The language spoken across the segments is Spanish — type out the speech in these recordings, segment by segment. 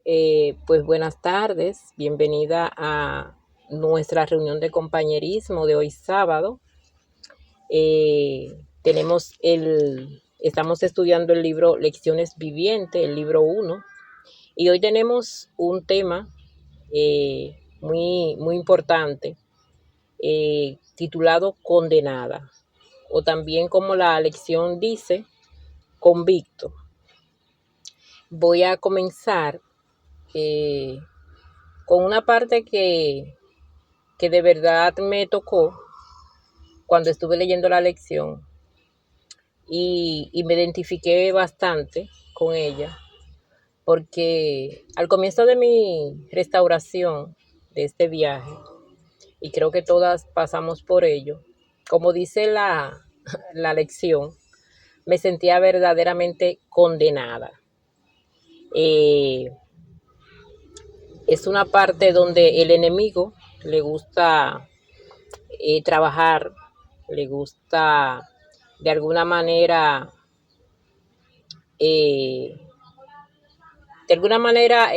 Pues buenas tardes, bienvenida a nuestra reunión de compañerismo de hoy sábado. Estamos estudiando el libro Lecciones Vivientes, el libro 1, y hoy tenemos un tema muy importante, titulado Condenada, o también como la lección dice, convicto. Voy a comenzar eh, con una parte que de verdad me tocó cuando estuve leyendo la lección y me identifiqué bastante con ella, porque al comienzo de mi restauración de este viaje, y creo que todas pasamos por ello, como dice la lección, me sentía verdaderamente condenada. Eh, es una parte donde el enemigo le gusta trabajar, le gusta de alguna manera, eh, de alguna manera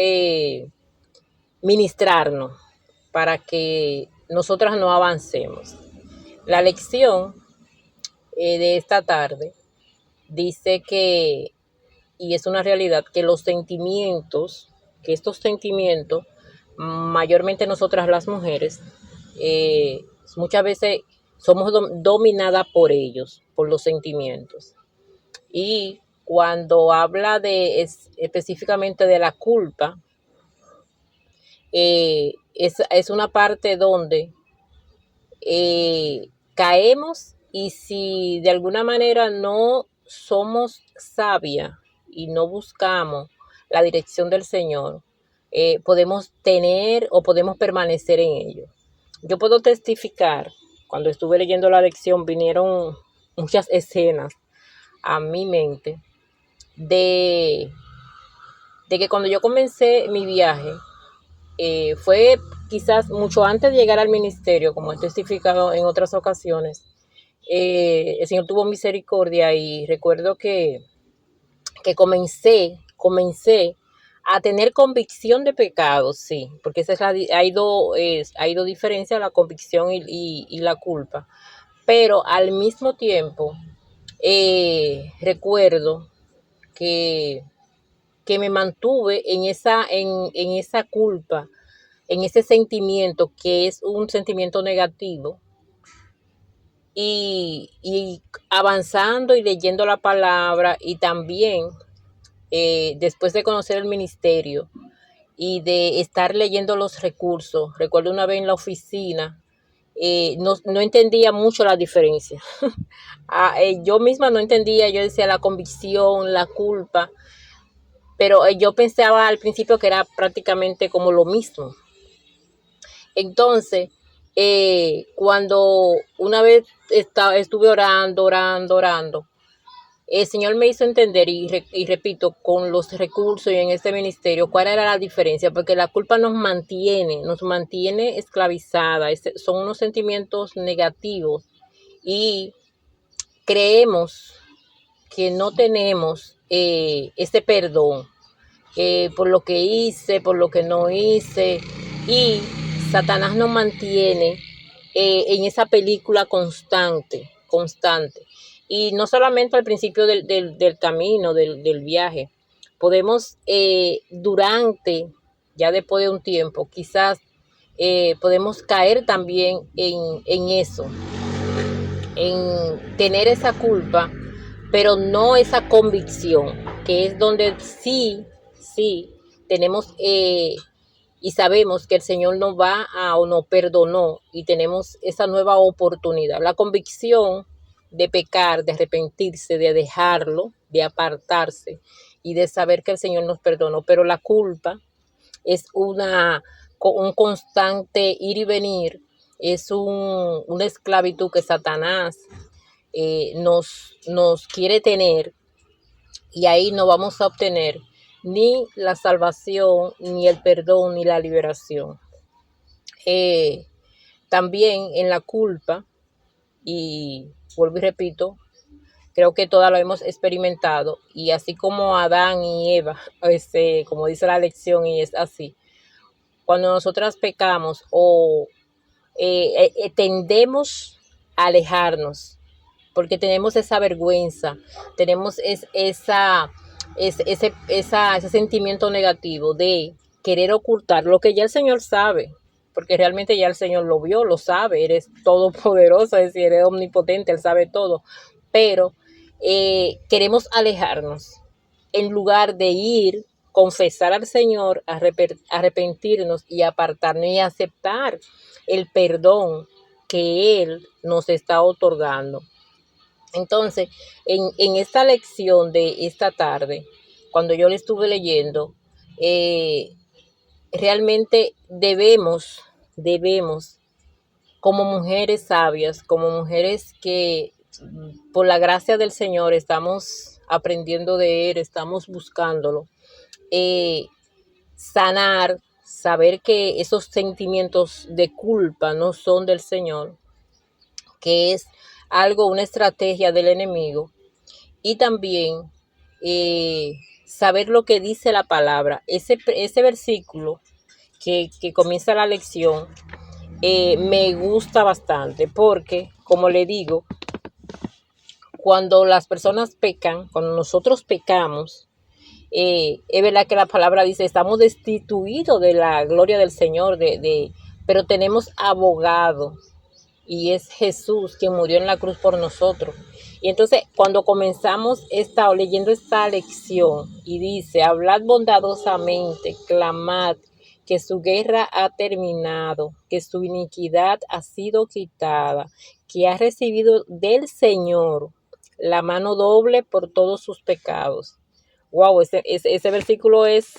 ministrarnos para que nosotras no avancemos. La lección de esta tarde dice que, y es una realidad, que estos sentimientos, mayormente nosotras las mujeres, muchas veces somos dominadas por ellos, por los sentimientos. Y cuando habla específicamente de la culpa, es una parte donde caemos, y si de alguna manera no somos sabias y no buscamos la dirección del Señor, podemos tener o podemos permanecer en ello. Yo puedo testificar, cuando estuve leyendo la lección, vinieron muchas escenas a mi mente de, de que cuando yo comencé mi viaje, fue quizás mucho antes de llegar al ministerio, como he testificado en otras ocasiones. El Señor tuvo misericordia y recuerdo que comencé a tener convicción de pecados, sí, porque hay dos diferencias, la convicción y la culpa. Pero al mismo tiempo, recuerdo que, que me mantuve en esa culpa, en ese sentimiento que es un sentimiento negativo, y avanzando y leyendo la palabra, y también después de conocer el ministerio y de estar leyendo los recursos. Recuerdo una vez en la oficina, no entendía mucho la diferencia. Yo misma no entendía, yo decía la convicción, la culpa, pero yo pensaba al principio que era prácticamente como lo mismo. Entonces, cuando una vez estuve orando, el Señor me hizo entender, y repito, con los recursos y en este ministerio, cuál era la diferencia, porque la culpa nos mantiene esclavizadas, son unos sentimientos negativos, y creemos que no tenemos ese perdón por lo que hice, por lo que no hice, y Satanás nos mantiene en esa película constante. Y no solamente al principio del camino, del viaje, podemos ya después de un tiempo, quizás podemos caer también en eso, en tener esa culpa, pero no esa convicción, que es donde sí, tenemos y sabemos que el Señor nos va a o nos perdonó y tenemos esa nueva oportunidad. La convicción de pecar, de arrepentirse, de dejarlo, de apartarse y de saber que el Señor nos perdonó, pero la culpa es un constante ir y venir, es una esclavitud que Satanás nos quiere tener, y ahí no vamos a obtener ni la salvación, ni el perdón, ni la liberación. También en la culpa, y vuelvo y repito, Creo que todas lo hemos experimentado y así como Adán y Eva, como dice la lección y es así, cuando nosotras pecamos o tendemos a alejarnos porque tenemos esa vergüenza, tenemos ese sentimiento negativo de querer ocultar lo que ya el Señor sabe, porque realmente ya el Señor lo vio, lo sabe, eres todopoderoso, es decir, eres omnipotente, Él sabe todo, pero queremos alejarnos en lugar de ir, confesar al Señor, arrepentirnos y apartarnos y aceptar el perdón que Él nos está otorgando. Entonces, en esta lección de esta tarde, cuando yo le estuve leyendo, realmente debemos, como mujeres sabias, como mujeres que por la gracia del Señor estamos aprendiendo de Él, estamos buscándolo, sanar, saber que esos sentimientos de culpa no son del Señor, que es algo, una estrategia del enemigo, y también saber lo que dice la palabra. Ese versículo que comienza la lección me gusta bastante porque, como le digo, cuando las personas pecan, cuando nosotros pecamos, es verdad que la palabra dice, estamos destituidos de la gloria del Señor, pero tenemos abogado, y es Jesús quien murió en la cruz por nosotros. Y entonces cuando comenzamos leyendo esta lección y dice, hablad bondadosamente, clamad que su guerra ha terminado, que su iniquidad ha sido quitada, que ha recibido del Señor la mano doble por todos sus pecados. Wow, ese versículo es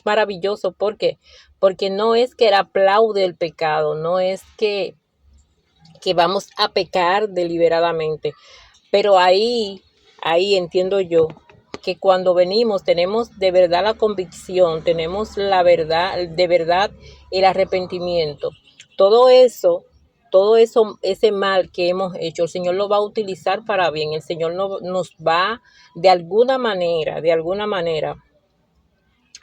maravilloso. ¿Por qué? Porque no es que él aplaude el pecado, no es que vamos a pecar deliberadamente, pero ahí entiendo yo que cuando venimos tenemos de verdad la convicción, tenemos la verdad, de verdad el arrepentimiento. Todo eso, ese mal que hemos hecho, el Señor lo va a utilizar para bien. El Señor nos va de alguna manera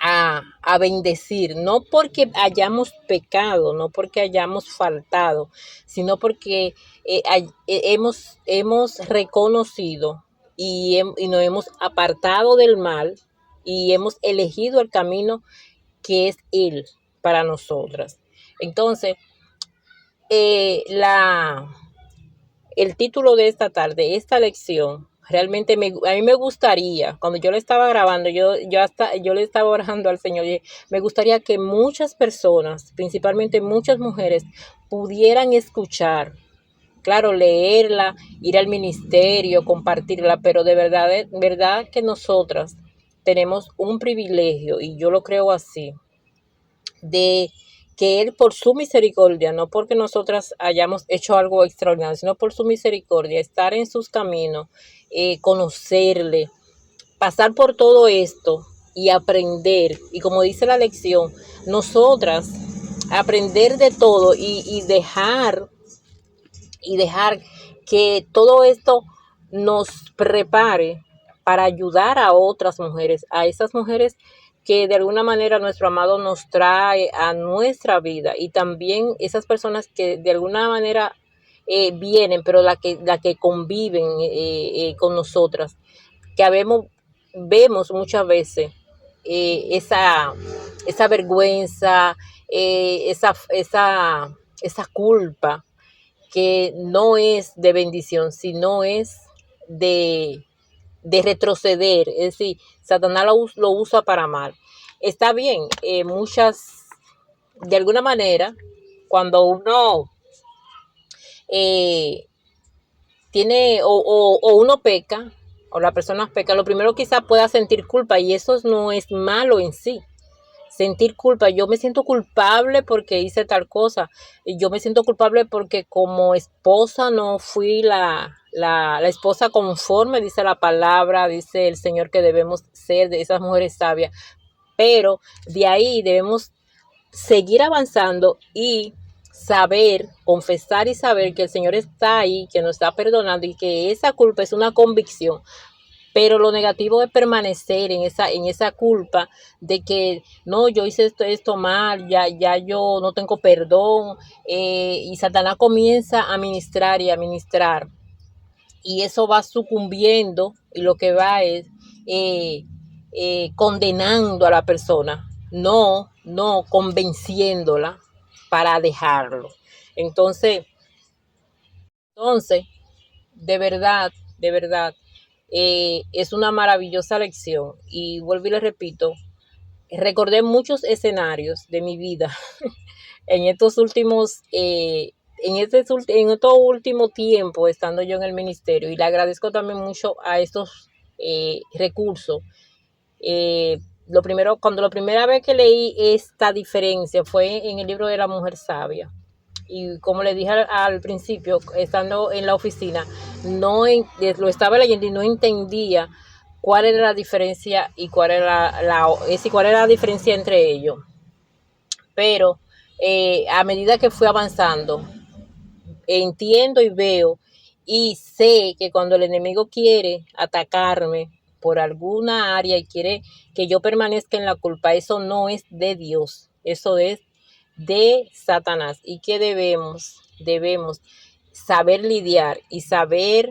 a bendecir, no porque hayamos pecado, no porque hayamos faltado, sino porque hemos reconocido y nos hemos apartado del mal y hemos elegido el camino que es Él para nosotras. Entonces, el título de esta tarde, esta lección, realmente a mí me gustaría, cuando yo le estaba grabando, yo le estaba orando al Señor, me gustaría que muchas personas, principalmente muchas mujeres, pudieran escuchar, claro, leerla, ir al ministerio, compartirla, pero de verdad que nosotras tenemos un privilegio, y yo lo creo así, de que Él por su misericordia, no porque nosotras hayamos hecho algo extraordinario, sino por su misericordia, estar en sus caminos, conocerle, pasar por todo esto y aprender. Y como dice la lección, nosotras aprender de todo y dejar que todo esto nos prepare para ayudar a otras mujeres, a esas mujeres que de alguna manera nuestro amado nos trae a nuestra vida, y también esas personas que de alguna manera vienen, pero la que conviven con nosotras, que vemos muchas veces esa vergüenza, esa culpa, que no es de bendición, sino es de, retroceder. Es decir, Satanás lo usa para mal. Está bien, de alguna manera, cuando uno tiene o uno peca, o la persona peca, lo primero quizá pueda sentir culpa, y eso no es malo en sí. Sentir culpa, yo me siento culpable porque hice tal cosa, y yo me siento culpable porque como esposa no fui la esposa conforme, dice la palabra, dice el Señor que debemos ser de esas mujeres sabias, pero de ahí debemos seguir avanzando y saber, confesar y saber que el Señor está ahí, que nos está perdonando y que esa culpa es una convicción. Pero lo negativo es permanecer en esa culpa de que no, yo hice esto mal, ya yo no tengo perdón, y Satanás comienza a ministrar y a ministrar, y eso va sucumbiendo y lo que va es eh, condenando a la persona, no convenciéndola para dejarlo. Entonces, entonces, de verdad, es una maravillosa lección. Y vuelvo y le repito, recordé muchos escenarios de mi vida en estos últimos, en estos último tiempo estando yo en el ministerio, y le agradezco también mucho a estos recursos. Lo primero, cuando la primera vez que leí esta diferencia fue en el libro de la mujer sabia. Y como le dije al principio, estando en la oficina, lo estaba leyendo y no entendía cuál era la diferencia y cuál era la diferencia entre ellos. Pero a medida que fui avanzando, entiendo y veo y sé que cuando el enemigo quiere atacarme por alguna área y quiere que yo permanezca en la culpa, eso no es de Dios, eso es de Satanás, y que debemos saber lidiar y saber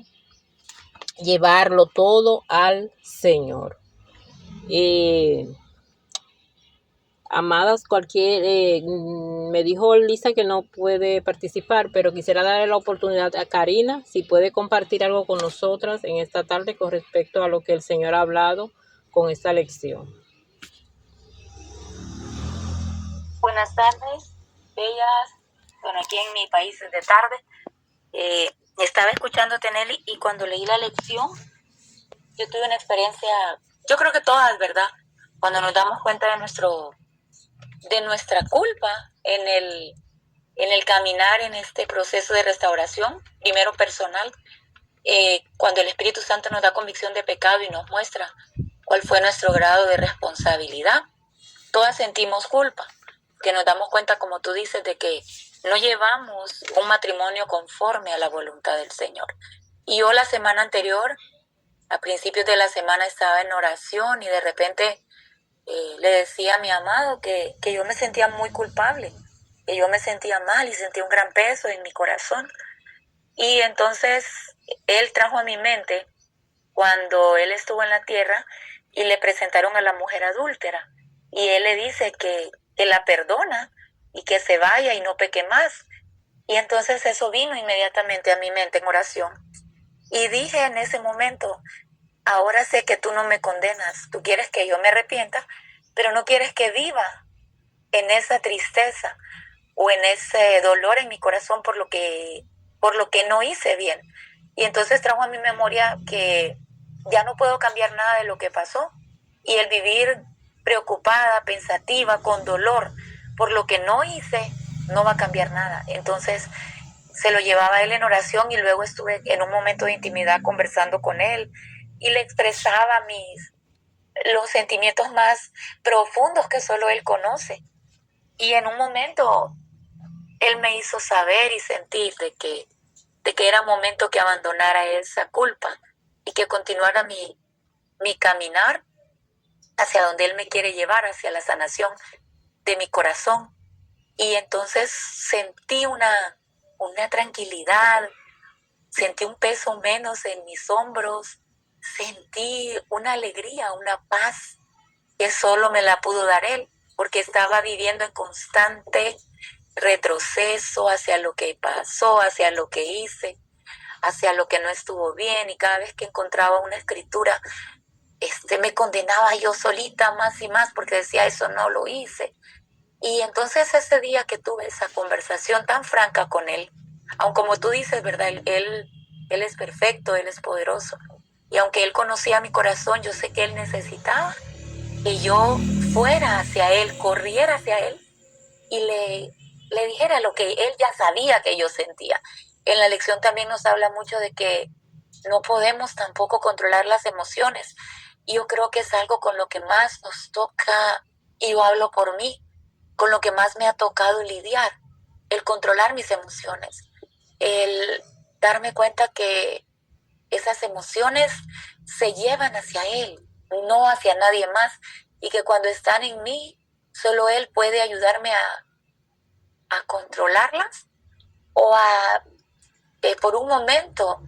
llevarlo todo al Señor. Amadas, me dijo Lisa que no puede participar, pero quisiera darle la oportunidad a Karina, si puede compartir algo con nosotras en esta tarde con respecto a lo que el Señor ha hablado con esta lección. Buenas tardes, bellas. Bueno, aquí en mi país es de tarde. Estaba escuchándote, Nelly, y cuando leí la lección, yo tuve una experiencia, yo creo que todas, ¿verdad? Cuando nos damos cuenta de nuestra culpa en el caminar en este proceso de restauración, primero personal, cuando el Espíritu Santo nos da convicción de pecado y nos muestra cuál fue nuestro grado de responsabilidad. Todas sentimos culpa, que nos damos cuenta, como tú dices, de que no llevamos un matrimonio conforme a la voluntad del Señor. Y yo la semana anterior, a principios de la semana, estaba en oración y de repente le decía a mi amado que yo me sentía muy culpable, que yo me sentía mal y sentía un gran peso en mi corazón. Y entonces él trajo a mi mente cuando él estuvo en la tierra y le presentaron a la mujer adúltera. Y él le dice que la perdona y que se vaya y no peque más. Y entonces eso vino inmediatamente a mi mente en oración. Y dije en ese momento, ahora sé que tú no me condenas, tú quieres que yo me arrepienta, pero no quieres que viva en esa tristeza o en ese dolor en mi corazón por lo que no hice bien. Y entonces trajo a mi memoria que ya no puedo cambiar nada de lo que pasó, y el vivir preocupada, pensativa, con dolor por lo que no hice, no va a cambiar nada. Entonces se lo llevaba a él en oración y luego estuve en un momento de intimidad conversando con él y le expresaba los sentimientos más profundos que solo él conoce. Y en un momento él me hizo saber y sentir de que era momento que abandonara esa culpa y que continuara mi caminar hacia donde él me quiere llevar, hacia la sanación de mi corazón. Y entonces sentí una tranquilidad, sentí un peso menos en mis hombros, sentí una alegría, una paz que solo me la pudo dar él, porque estaba viviendo en constante retroceso hacia lo que pasó, hacia lo que hice, hacia lo que no estuvo bien, y cada vez que encontraba una escritura, me condenaba yo solita más y más porque decía, eso no lo hice. Y entonces ese día que tuve esa conversación tan franca con él, aun como tú dices, ¿verdad? Él es perfecto, él es poderoso. Y aunque él conocía mi corazón, yo sé que él necesitaba que yo fuera hacia él, corriera hacia él y le dijera lo que él ya sabía que yo sentía. En la lección también nos habla mucho de que no podemos tampoco controlar las emociones. Y yo creo que es algo con lo que más nos toca, y yo hablo por mí, con lo que más me ha tocado lidiar, el controlar mis emociones, el darme cuenta que esas emociones se llevan hacia Él, no hacia nadie más, y que cuando están en mí, solo Él puede ayudarme a controlarlas o a, por un momento,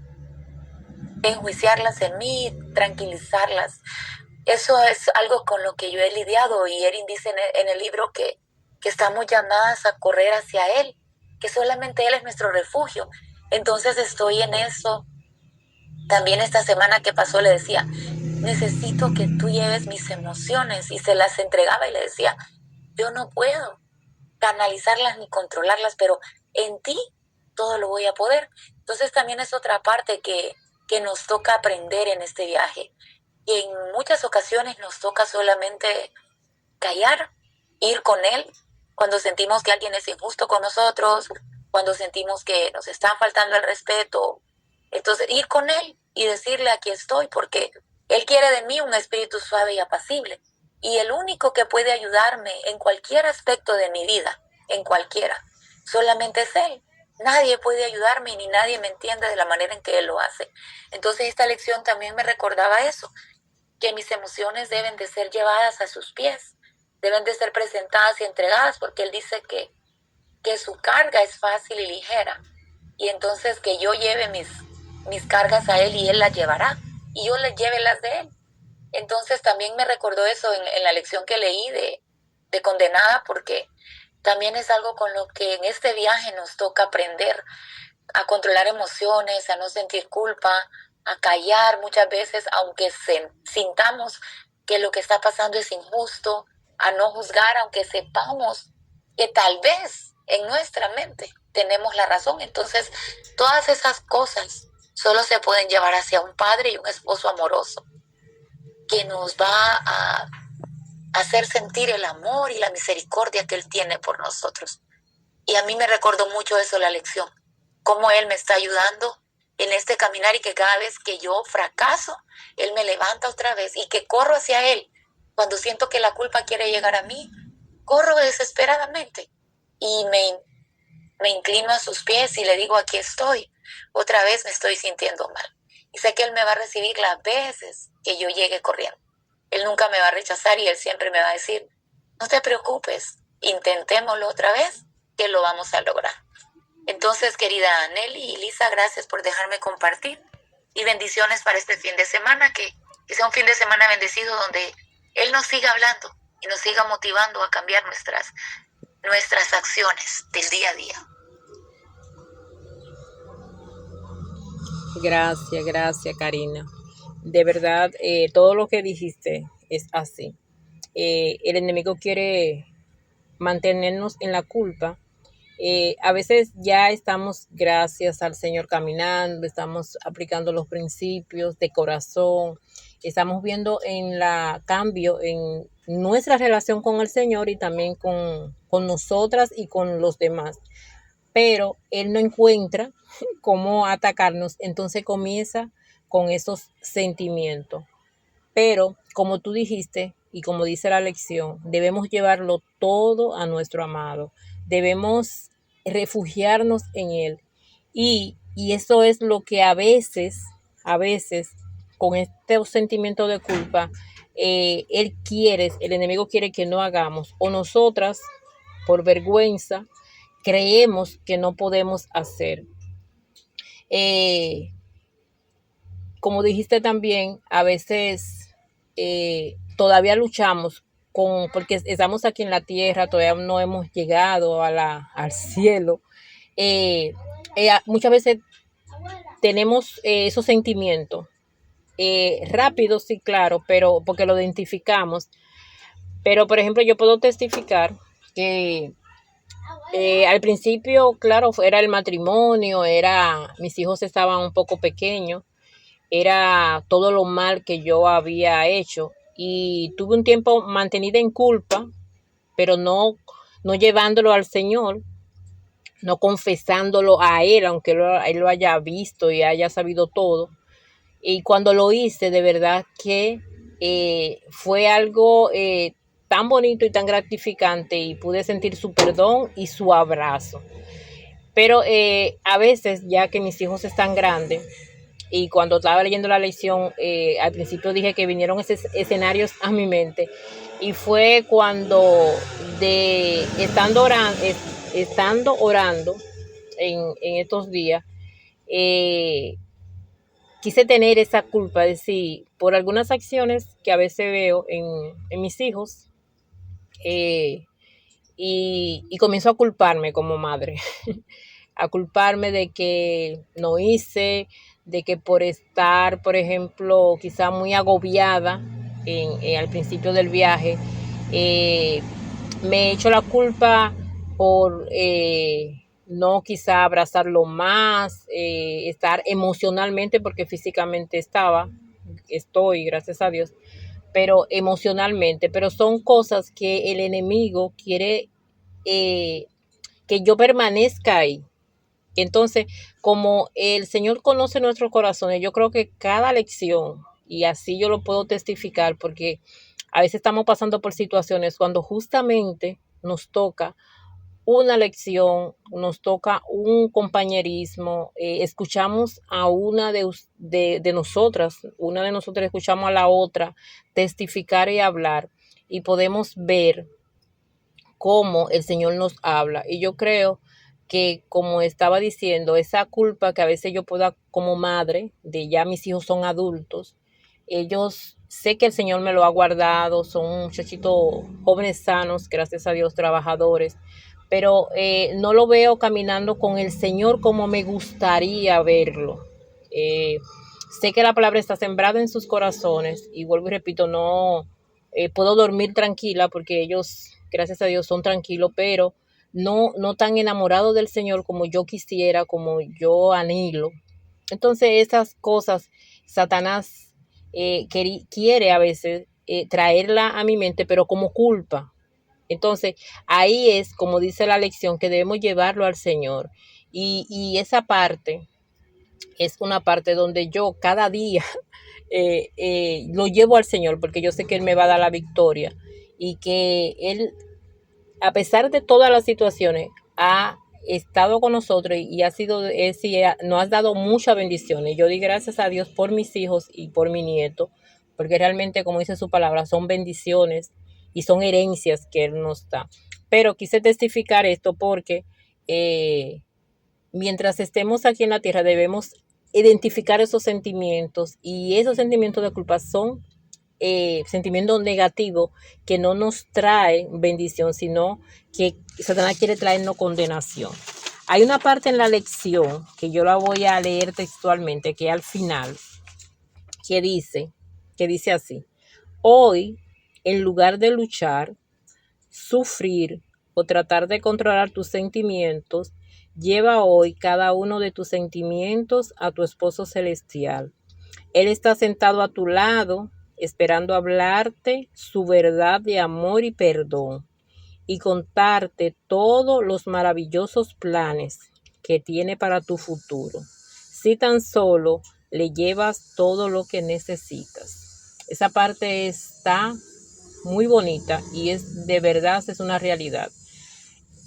enjuiciarlas en mí, tranquilizarlas. Eso es algo con lo que yo he lidiado, y Erin dice en el libro que estamos llamadas a correr hacia Él, que solamente Él es nuestro refugio. Entonces estoy en eso. También esta semana que pasó le decía, necesito que tú lleves mis emociones, y se las entregaba y le decía, yo no puedo canalizarlas ni controlarlas, pero en ti todo lo voy a poder. Entonces también es otra parte que nos toca aprender en este viaje. Y en muchas ocasiones nos toca solamente callar, ir con Él, cuando sentimos que alguien es injusto con nosotros, cuando sentimos que nos están faltando el respeto. Entonces ir con Él y decirle, aquí estoy, porque Él quiere de mí un espíritu suave y apacible. Y el único que puede ayudarme en cualquier aspecto de mi vida, en cualquiera, solamente es Él. Nadie puede ayudarme ni nadie me entiende de la manera en que Él lo hace. Entonces esta lección también me recordaba eso, que mis emociones deben de ser llevadas a sus pies, deben de ser presentadas y entregadas, porque Él dice que su carga es fácil y ligera. Y entonces que yo lleve mis cargas a Él y Él las llevará, y yo les lleve las de Él. Entonces también me recordó eso en la lección que leí de Condenada, porque también es algo con lo que en este viaje nos toca aprender a controlar emociones, a no sentir culpa, a callar muchas veces, aunque sintamos que lo que está pasando es injusto, a no juzgar, aunque sepamos que tal vez en nuestra mente tenemos la razón. Entonces, todas esas cosas solo se pueden llevar hacia un padre y un esposo amoroso, que nos va a hacer sentir el amor y la misericordia que Él tiene por nosotros. Y a mí me recordó mucho eso la lección, cómo Él me está ayudando en este caminar, y que cada vez que yo fracaso, Él me levanta otra vez, y que corro hacia Él. Cuando siento que la culpa quiere llegar a mí, corro desesperadamente y me inclino a sus pies y le digo, aquí estoy. Otra vez me estoy sintiendo mal. Y sé que Él me va a recibir las veces que yo llegue corriendo. Él nunca me va a rechazar, y Él siempre me va a decir, no te preocupes, intentémoslo otra vez, que lo vamos a lograr. Entonces, querida Nelly y Lisa, gracias por dejarme compartir, y bendiciones para este fin de semana, que sea un fin de semana bendecido, donde Él nos siga hablando y nos siga motivando a cambiar nuestras acciones del día a día. Gracias, Karina. De verdad, todo lo que dijiste es así. El enemigo quiere mantenernos en la culpa. A veces ya estamos, gracias al Señor, caminando, estamos aplicando los principios de corazón, estamos viendo en la cambio en nuestra relación con el Señor y también con nosotras y con los demás. Pero Él no encuentra cómo atacarnos, entonces comienza con esos sentimientos. Pero como tú dijiste y como dice la lección, debemos llevarlo todo a nuestro amado. Debemos refugiarnos en Él. Y eso es lo que a veces, con este sentimiento de culpa, el enemigo quiere que no hagamos. O nosotras, por vergüenza, creemos que no podemos hacer. Como dijiste también, a veces todavía luchamos porque estamos aquí en la tierra, todavía no hemos llegado al cielo. Muchas veces tenemos esos sentimientos rápidos, sí, claro, pero porque lo identificamos. Pero, por ejemplo, yo puedo testificar que al principio, claro, era el matrimonio, mis hijos estaban un poco pequeños, era todo lo mal que yo había hecho, y tuve un tiempo mantenida en culpa, pero no llevándolo al Señor, no confesándolo a Él, aunque Él lo haya visto y haya sabido todo. Y cuando lo hice, de verdad que fue algo tan bonito y tan gratificante, y pude sentir su perdón y su abrazo. Pero a veces, ya que mis hijos están grandes, y cuando estaba leyendo la lección, al principio dije que vinieron esos escenarios a mi mente. Y fue cuando estando orando en estos días, eh, quise tener esa culpa, es decir, por algunas acciones que a veces veo en mis hijos, eh, y comienzo a culparme como madre, a culparme de que no hice, de que por estar, por ejemplo, quizá muy agobiada al principio del viaje, eh, me echo la culpa por no quizá abrazarlo más, estar emocionalmente, porque físicamente estoy, gracias a Dios, pero emocionalmente, pero son cosas que el enemigo quiere eh, que yo permanezca ahí. Entonces, como el Señor conoce nuestros corazones, yo creo que cada lección, y así yo lo puedo testificar, porque a veces estamos pasando por situaciones cuando justamente nos toca una lección, nos toca un compañerismo, escuchamos a de nosotras, una de nosotras escuchamos a la otra testificar y hablar, y podemos ver cómo el Señor nos habla. Y yo creo que, como estaba diciendo, esa culpa que a veces yo pueda como madre, de ya mis hijos son adultos, ellos sé que el Señor me lo ha guardado, son muchachitos jóvenes sanos, gracias a Dios, trabajadores, pero no lo veo caminando con el Señor como me gustaría verlo. Eh, Sé que la palabra está sembrada en sus corazones y vuelvo y repito, no puedo dormir tranquila porque ellos, gracias a Dios, son tranquilos, pero no tan enamorados del Señor como yo quisiera, como yo anhelo. Entonces esas cosas Satanás quiere a veces traerla a mi mente, pero como culpa. Entonces ahí es, como dice la lección, que debemos llevarlo al Señor. Y esa parte es una parte donde yo cada día lo llevo al Señor, porque yo sé que Él me va a dar la victoria y que Él, a pesar de todas las situaciones, ha estado con nosotros y ha sido, nos ha dado muchas bendiciones. Yo di gracias a Dios por mis hijos y por mi nieto, porque realmente, como dice su palabra, son bendiciones y son herencias que Él nos da. Pero quise testificar esto porque mientras estemos aquí en la tierra debemos identificar esos sentimientos, y esos sentimientos de culpa son sentimientos negativos que no nos trae bendición, sino que Satanás quiere traernos condenación. Hay una parte en la lección que yo la voy a leer textualmente, que al final, que dice así: hoy, en lugar de luchar, sufrir o tratar de controlar tus sentimientos, lleva hoy cada uno de tus sentimientos a tu esposo celestial. Él está sentado a tu lado, esperando hablarte su verdad de amor y perdón, y contarte todos los maravillosos planes que tiene para tu futuro, si tan solo le llevas todo lo que necesitas. Esa parte está muy bonita y es de verdad, es una realidad.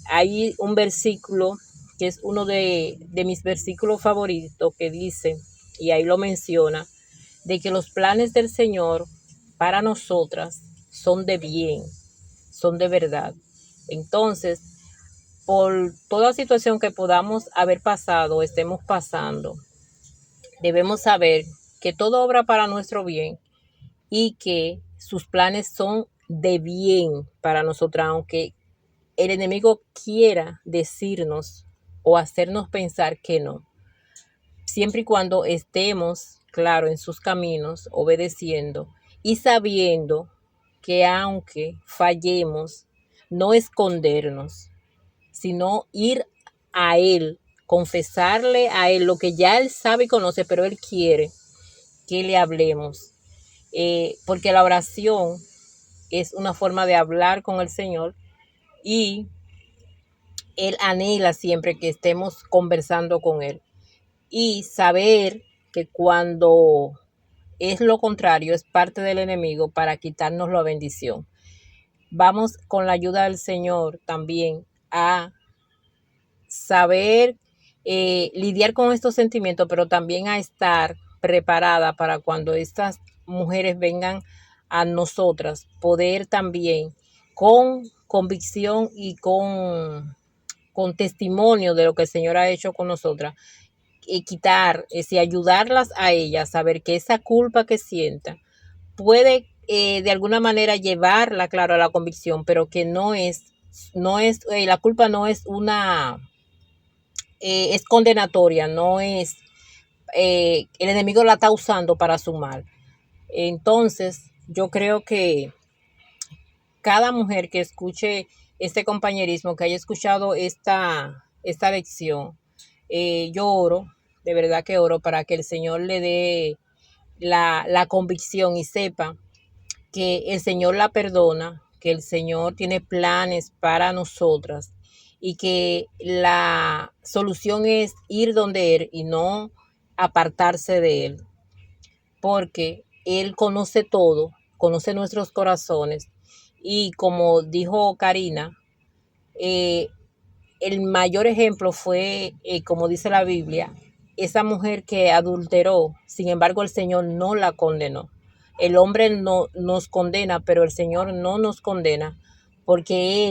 Hay un versículo que es uno de mis versículos favoritos, que dice, y ahí lo menciona, de que los planes del Señor para nosotras son de bien, son de verdad. Entonces, por toda situación que podamos haber pasado o estemos pasando, debemos saber que todo obra para nuestro bien y que sus planes son de bien para nosotras, aunque el enemigo quiera decirnos o hacernos pensar que no. Siempre y cuando estemos, claro, en sus caminos, obedeciendo y sabiendo que aunque fallemos, no escondernos, sino ir a Él, confesarle a Él lo que ya Él sabe y conoce, pero Él quiere que le hablemos. Porque la oración es una forma de hablar con el Señor, y Él anhela siempre que estemos conversando con Él. Y saber que cuando es lo contrario, es parte del enemigo para quitarnos la bendición. Vamos con la ayuda del Señor también a saber lidiar con estos sentimientos, pero también a estar preparada para cuando estas mujeres vengan a nosotras, poder también con convicción y con testimonio de lo que el Señor ha hecho con nosotras, quitar, ayudarlas a ellas a saber que esa culpa que sientan puede de alguna manera llevarla, claro, a la convicción, pero que la culpa no es es condenatoria, no es, el enemigo la está usando para su mal. Entonces, yo creo que cada mujer que escuche este compañerismo, que haya escuchado esta lección, yo oro, de verdad que oro para que el Señor le dé la convicción y sepa que el Señor la perdona, que el Señor tiene planes para nosotras y que la solución es ir donde Él y no apartarse de Él, porque Él conoce todo, conoce nuestros corazones y como dijo Karina, el mayor ejemplo fue, como dice la Biblia, esa mujer que adulteró, sin embargo el Señor no la condenó. El hombre no nos condena, pero el Señor no nos condena porque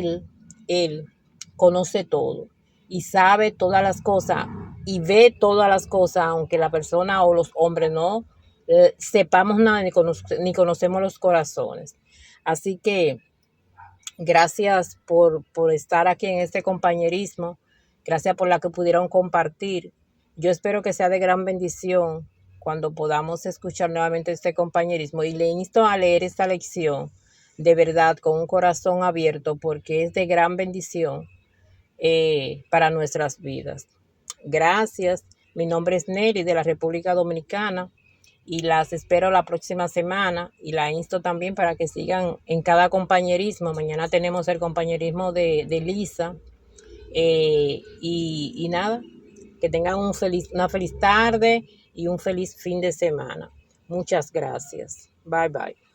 Él conoce todo y sabe todas las cosas y ve todas las cosas, aunque la persona o los hombres no sepamos nada ni conocemos los corazones. Así que gracias por estar aquí en este compañerismo. Gracias por la que pudieron compartir. Yo espero que sea de gran bendición cuando podamos escuchar nuevamente este compañerismo. Y le insto a leer esta lección de verdad con un corazón abierto porque es de gran bendición para nuestras vidas. Gracias. Mi nombre es Nelly de la República Dominicana y las espero la próxima semana y la insto también para que sigan en cada compañerismo. Mañana tenemos el compañerismo de Lisa y nada, que tengan una feliz tarde y un feliz fin de semana. Muchas gracias. Bye bye.